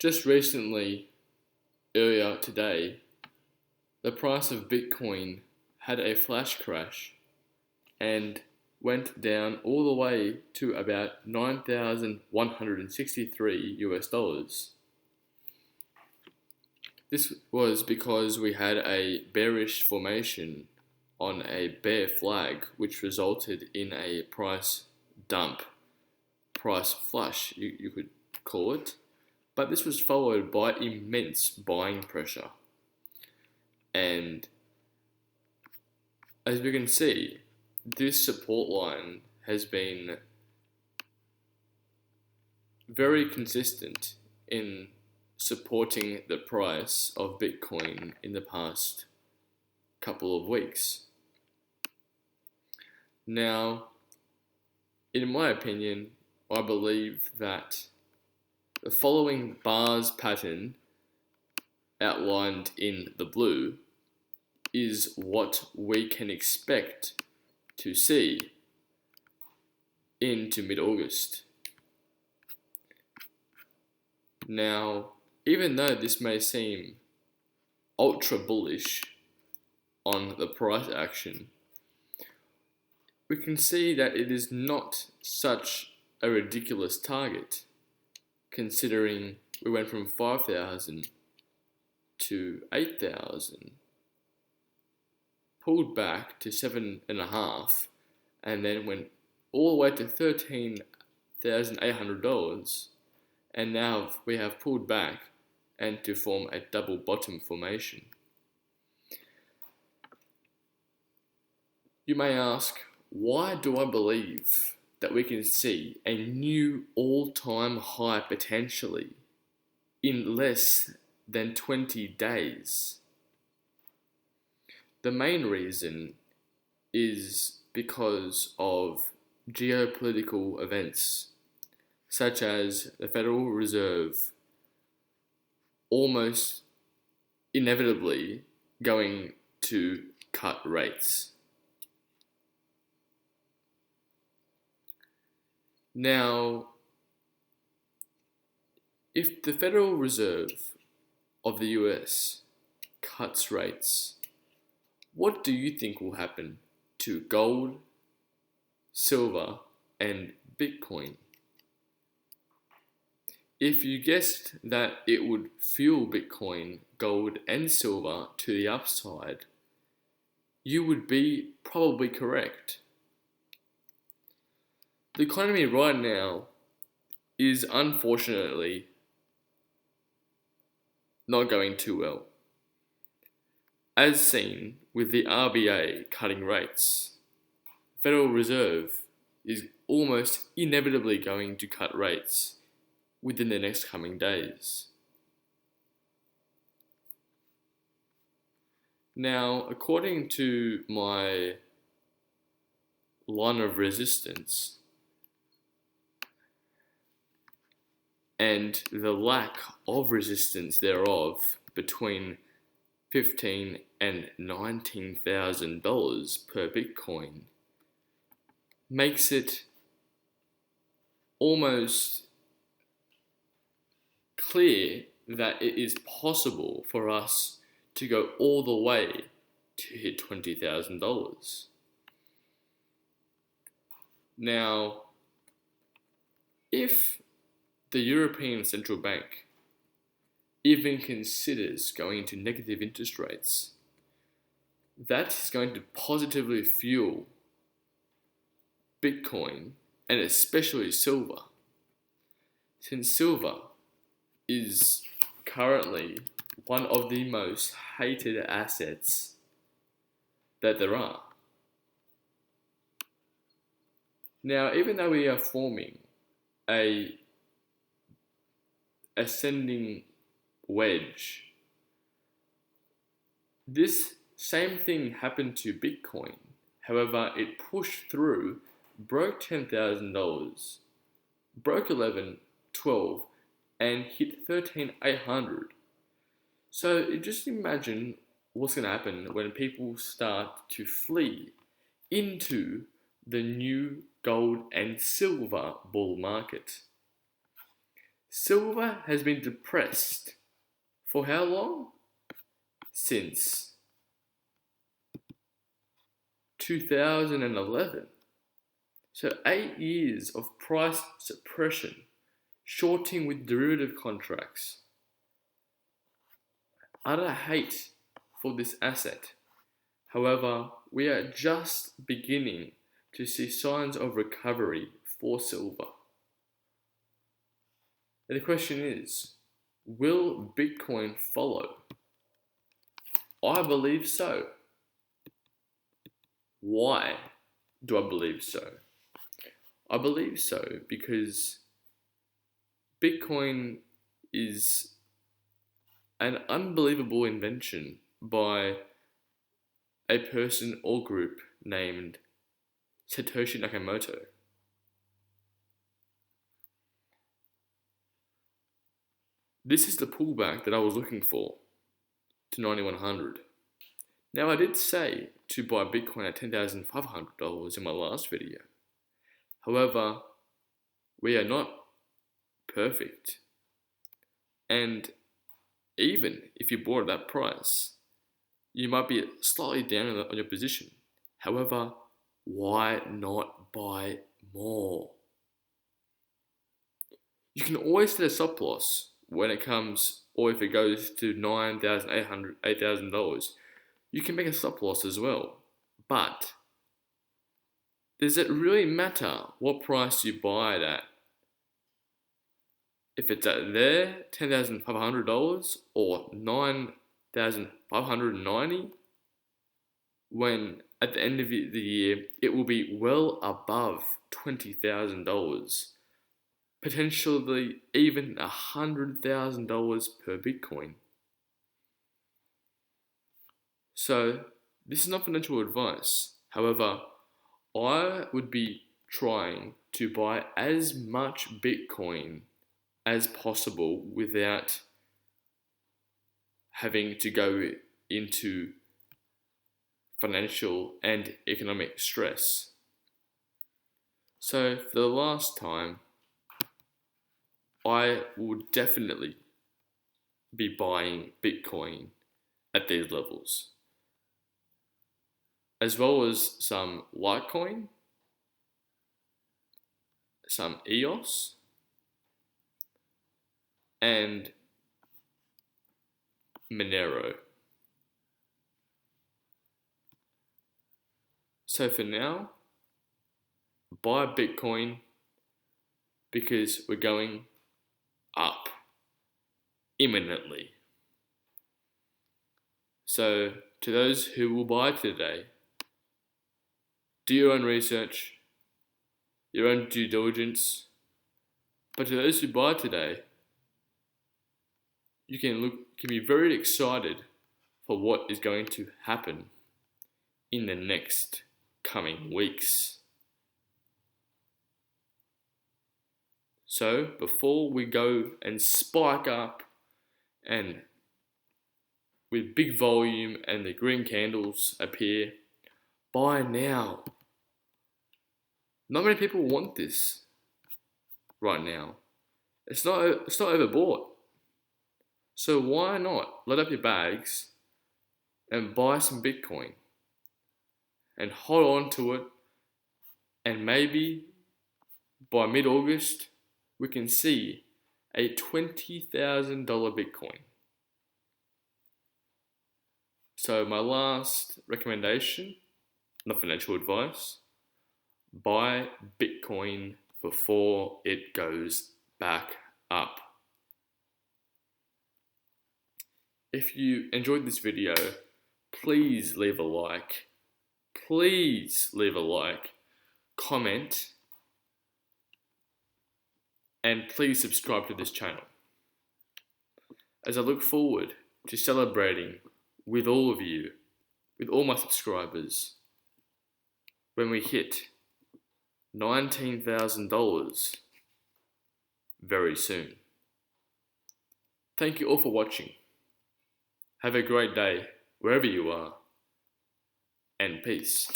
just recently, earlier today, the price of Bitcoin had a flash crash and went down all the way to about 9,163 US dollars. This was because we had a bearish formation on a bear flag, which resulted in a price dump, price flush, you could call it. But this was followed by immense buying pressure. And as we can see, this support line has been very consistent in supporting the price of Bitcoin in the past couple of weeks. Now, in my opinion, I believe that the following bars pattern outlined in the blue is what we can expect to see into mid-August. Now, even though this may seem ultra bullish on the price action, we can see that it is not such a ridiculous target, considering we went from 5,000 to 8,000, pulled back to 7.5, and then went all the way to $13,800, and now we have pulled back and to form a double bottom formation. You may ask, why do I believe that we can see a new all-time high potentially in less than 20 days? The main reason is because of geopolitical events, such as the Federal Reserve almost inevitably going to cut rates. Now, if the Federal Reserve of the US cuts rates, what do you think will happen to gold, silver, and Bitcoin? If you guessed that it would fuel Bitcoin, gold, and silver to the upside, you would be probably correct. The economy right now is unfortunately not going too well, as seen with the RBA cutting rates. Federal Reserve is almost inevitably going to cut rates within the next coming days. Now, according to my line of resistance and the lack of resistance thereof between $15,000 and $19,000 per Bitcoin, makes it almost clear that it is possible for us to go all the way to hit $20,000. Now, if the European Central Bank even considers going to negative interest rates, that is going to positively fuel Bitcoin and especially silver, since silver is currently one of the most hated assets that there are. Now, even though we are forming a ascending wedge, this same thing happened to Bitcoin. However, it pushed through, broke $10,000, broke 11, 12, and hit 13,800. So just imagine what's going to happen when people start to flee into the new gold and silver bull market. Silver has been depressed for how long? Since 2011. So 8 years of price suppression, shorting with derivative contracts. Utter hate for this asset. However, we are just beginning to see signs of recovery for silver. And the question is, will Bitcoin follow? I believe so. Why do I believe so? I believe so because Bitcoin is an unbelievable invention by a person or group named Satoshi Nakamoto. This is the pullback that I was looking for to 9100. Now, I did say to buy Bitcoin at $10,500 in my last video. However, we are not perfect. And even if you bought at that price, you might be slightly down on your position. However, why not buy more? You can always set a stop loss when it comes, or if it goes to $9,800, $8,000, you can make a stop loss as well. But does it really matter what price you buy it at? If it's at there, $10,500 or $9,590, when at the end of the year it will be well above $20,000, potentially even $100,000 per Bitcoin. So this is not financial advice. However, I would be trying to buy as much Bitcoin as possible without having to go into financial and economic stress. So for the last time, I would definitely be buying Bitcoin at these levels, as well as some Litecoin, some EOS, and Monero. So for now, buy Bitcoin because we're going up imminently. So to those who will buy today, do your own research, your own due diligence. But to those who buy today, you can be very excited for what is going to happen in the next coming weeks. So before we go and spike up and with big volume and the green candles appear, buy now. Not many people want this right now. It's not overbought. So why not let up your bags and buy some Bitcoin and hold on to it, and maybe by mid-August we can see a $20,000 Bitcoin. So my last recommendation, not financial advice, buy Bitcoin before it goes back up. If you enjoyed this video, please leave a like. Please leave a like, comment, and please subscribe to this channel, as I look forward to celebrating with all of you, with all my subscribers, when we hit $19,000 very soon. Thank you all for watching. Have a great day wherever you are, and peace.